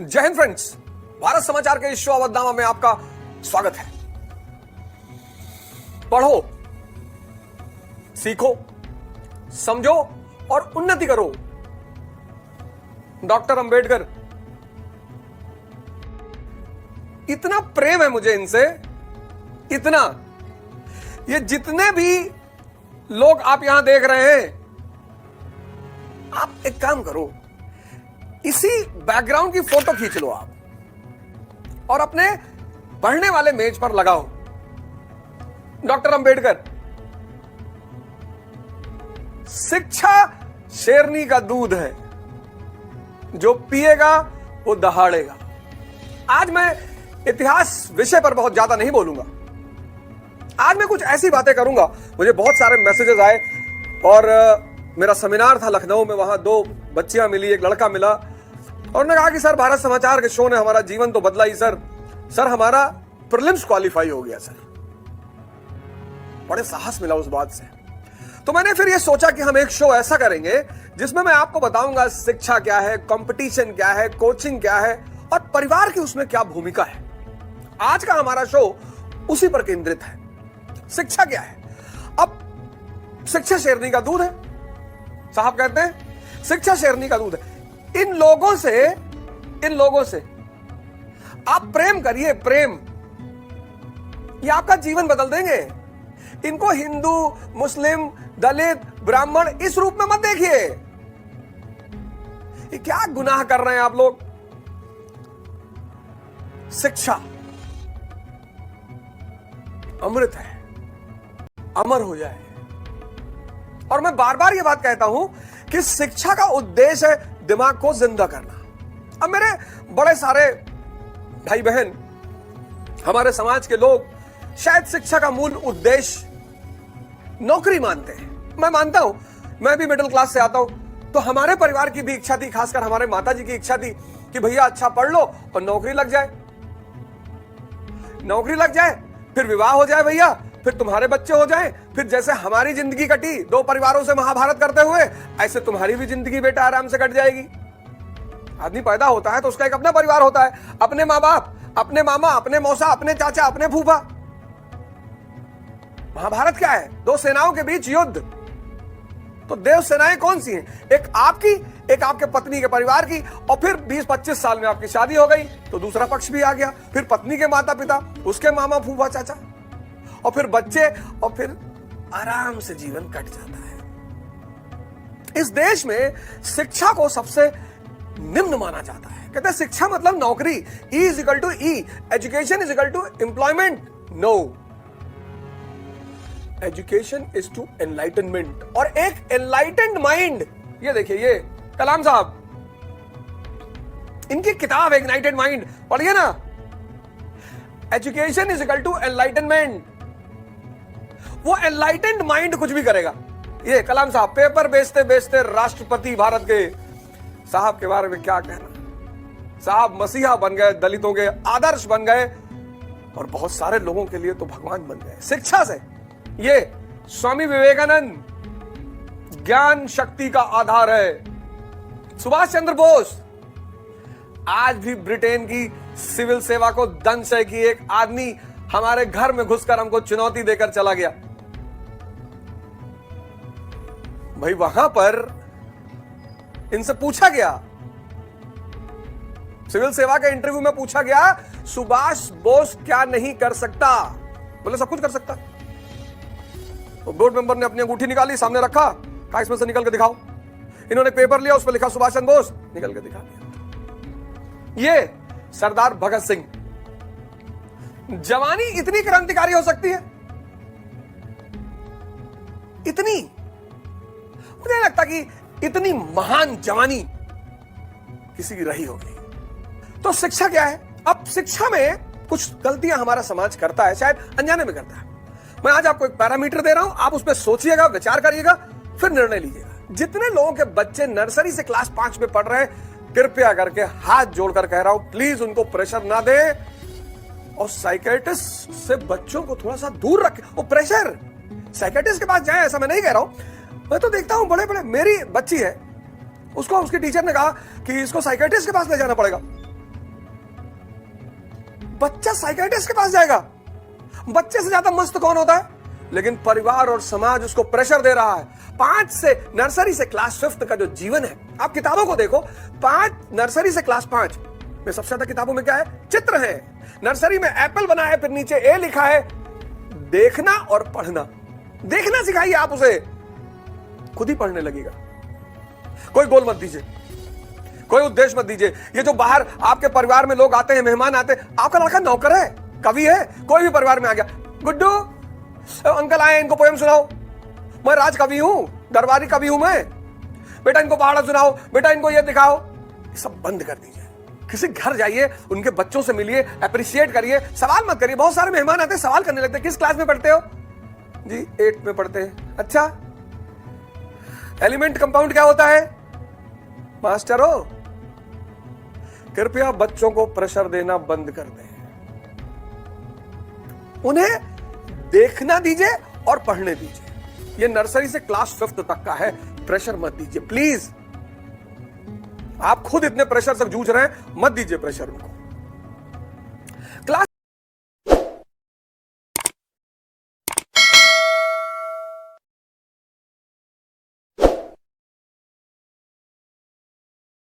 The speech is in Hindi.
जय हिंद फ्रेंड्स, भारत समाचार के इस शो अवधनामा में आपका स्वागत है। पढ़ो, सीखो, समझो और उन्नति करो। डॉक्टर अंबेडकर। इतना प्रेम है मुझे इनसे, इतना। ये जितने भी लोग आप यहां देख रहे हैं, आप एक काम करो, इसी बैकग्राउंड की फोटो खींच लो आप और अपने पढ़ने वाले मेज पर लगाओ। डॉक्टर अंबेडकर। शिक्षा शेरनी का दूध है, जो पिएगा वो दहाड़ेगा। आज मैं इतिहास विषय पर बहुत ज्यादा नहीं बोलूंगा। आज मैं कुछ ऐसी बातें करूंगा। मुझे बहुत सारे मैसेजेस आए और मेरा सेमिनार था लखनऊ में, वहां दो बच्चियां मिली, एक लड़का मिला और उन्होंने कहा कि सर, भारत समाचार के शो ने हमारा जीवन तो बदला ही सर हमारा प्रीलिम्स क्वालिफाई हो गया सर। बड़े साहस मिला उस बात से। तो मैंने फिर ये सोचा कि हम एक शो ऐसा करेंगे जिसमें मैं आपको बताऊंगा शिक्षा क्या है, कंपटीशन क्या है, कोचिंग क्या है और परिवार की उसमें क्या भूमिका है। आज का हमारा शो उसी पर केंद्रित है। शिक्षा क्या है? अब शिक्षा शेरनी का दूध है, साहब कहते हैं शिक्षा शेरनी का दूध है। इन लोगों से आप प्रेम करिए, प्रेम। ये आपका जीवन बदल देंगे। इनको हिंदू, मुस्लिम, दलित, ब्राह्मण इस रूप में मत देखिए। ये क्या गुनाह कर रहे हैं आप लोग। शिक्षा अमृत है, अमर हो जाए। और मैं बार बार ये बात कहता हूं कि शिक्षा का उद्देश्य है दिमाग को जिंदा करना। अब मेरे बड़े सारे भाई बहन, हमारे समाज के लोग शायद शिक्षा का मूल उद्देश्य नौकरी मानते हैं। मैं मानता हूं, मैं भी मिडिल क्लास से आता हूं, तो हमारे परिवार की भी इच्छा थी, खासकर हमारे माताजी की इच्छा थी कि भैया अच्छा पढ़ लो और नौकरी लग जाए, फिर विवाह हो जाए भैया, फिर तुम्हारे बच्चे हो जाएं, फिर जैसे हमारी जिंदगी कटी दो परिवारों से महाभारत करते हुए, ऐसे तुम्हारी भी जिंदगी बेटा आराम से कट जाएगी। आदमी पैदा होता है तो उसका एक अपना परिवार होता है, अपने माँ बाप, अपने मामा, अपने मौसा, अपने चाचा, अपने फूफा। महाभारत क्या है? दो सेनाओं के बीच युद्ध। तो देव सेनाएं कौन सी हैं? एक आपकी, एक आपके पत्नी के परिवार की, और फिर 20-25 साल में आपकी शादी हो गई तो दूसरा पक्ष भी आ गया, फिर पत्नी के माता पिता, उसके मामा, फूफा, चाचा, और फिर बच्चे, और फिर आराम से जीवन कट जाता है। इस देश में शिक्षा को सबसे निम्न माना जाता है। कहते हैं शिक्षा मतलब नौकरी। E is equal to E, education is equal to employment. No, education is to enlightenment. और एक एनलाइटेंड माइंड, ये देखिए, ये कलाम साहब, इनकी किताब इग्नाइटेड माइंड पढ़िए ना। Education is equal to enlightenment. वो एनलाइटेंड माइंड कुछ भी करेगा। ये कलाम साहब पेपर बेचते बेचते राष्ट्रपति भारत के, साहब के बारे में क्या कहना। साहब मसीहा बन गए, दलितों के आदर्श बन गए और बहुत सारे लोगों के लिए तो भगवान बन गए शिक्षा से। ये स्वामी विवेकानंद ज्ञान शक्ति का आधार है। सुभाष चंद्र बोस आज भी ब्रिटेन की सिविल सेवा को दंश की एक आदमी हमारे घर में घुसकर हमको चुनौती देकर चला गया। भाई वहां पर इनसे पूछा गया, सिविल सेवा के इंटरव्यू में पूछा गया, सुभाष बोस क्या नहीं कर सकता? बोले सब कुछ कर सकता। तो बोर्ड मेंबर ने अपनी अंगूठी निकाली, सामने रखा, कहा इसमें से निकल के दिखाओ। इन्होंने पेपर लिया, उस पर लिखा सुभाष चंद्र बोस, निकल के दिखा दिया। ये सरदार भगत सिंह। जवानी इतनी क्रांतिकारी हो सकती है, इतनी। मुझे नहीं लगता कि इतनी महान जवानी किसी की रही होगी। तो शिक्षा क्या है? अब शिक्षा में कुछ गलतियां हमारा समाज करता है, शायद अनजाने में करता है। मैं आज आपको एक पैरामीटर दे रहा हूं, आप उस पर सोचिएगा, विचार करिएगा, फिर निर्णय लीजिएगा। जितने लोगों के बच्चे नर्सरी से क्लास 5 में पढ़ रहे हैं, कृपया करके हाथ जोड़कर कह रहा हूं, प्लीज उनको प्रेशर ना दें और साइकियाट्रिस्ट से बच्चों को थोड़ा सा दूर रखें। वो प्रेशर साइकियाट्रिस्ट के पास जाए, ऐसा मैं नहीं कह रहा हूं। मैं तो देखता हूं बड़े बड़े, मेरी बच्ची है, उसको उसके टीचर ने कहा कि इसको साइकियाट्रिस्ट के पास ले जाना पड़ेगा। बच्चा साइकियाट्रिस्ट के पास जाएगा? बच्चे से ज्यादा मस्त कौन होता है? लेकिन परिवार और समाज उसको प्रेशर दे रहा है। 5 से नर्सरी से क्लास 5 का जो जीवन है, आप किताबों को देखो, 5 नर्सरी से क्लास 5 में सबसे ज्यादा किताबों में क्या है? चित्र है। नर्सरी में एप्पल बना है, फिर नीचे ए लिखा है। देखना और पढ़ना, देखना सिखाइए आप उसे, खुद ही पढ़ने लगेगा। कोई गोल मत दीजिए, कोई उद्देश्य मत दीजिए। ये जो बाहर आपके परिवार में लोग आते हैं, मेहमान आते हैं, आपका लड़का नौकर है, कवि है, कोई भी परिवार में आ गया, गुड्डू अंकल आए, इनको पोएम सुनाओ, मैं राज कवि हूं, दरबारी कवि हूं मैं, बेटा इनको पहाड़ा सुनाओ, बेटा इनको ये दिखाओ। ये सब बंद कर दीजिए। किसी घर जाइए, उनके बच्चों से मिलिए, अप्रिशिएट करिए, सवाल मत करिए। बहुत सारे मेहमान आते हैं, सवाल करने लगते हैं, किस क्लास में पढ़ते हो? जी 8 में पढ़ते हैं। अच्छा, एलिमेंट कंपाउंड क्या होता है? मास्टरों, कृपया बच्चों को प्रेशर देना बंद कर दें। उन्हें देखना दीजिए और पढ़ने दीजिए। ये नर्सरी से क्लास 5 तक का है, प्रेशर मत दीजिए प्लीज। आप खुद इतने प्रेशर से जूझ रहे हैं, मत दीजिए प्रेशर उनको।